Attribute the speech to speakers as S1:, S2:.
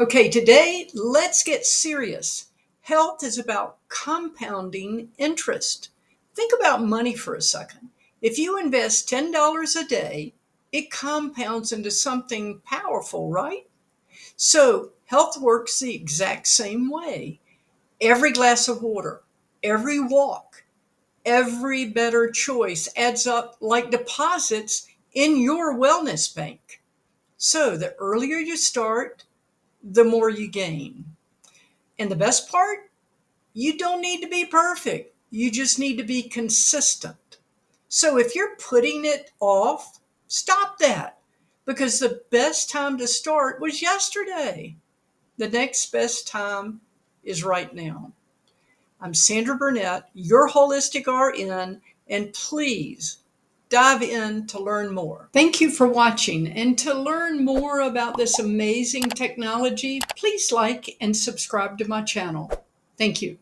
S1: Okay, today let's get serious. Health is about compounding interest. Think about money for a second. If you invest $10 a day, it compounds into something powerful, right? So, health works the exact same way. Every glass of water, every walk, every better choice adds up like deposits in your wellness bank. So, the earlier you start, the more you gain. And the best part, you don't need to be perfect. You just need to be consistent. So if you're putting it off, stop that because the best time to start was yesterday. The next best time is right now. I'm Sandra Burnett, your holistic RN, and please dive in to learn more. Thank you for watching. And to learn more about this amazing technology, please like and subscribe to my channel. Thank you.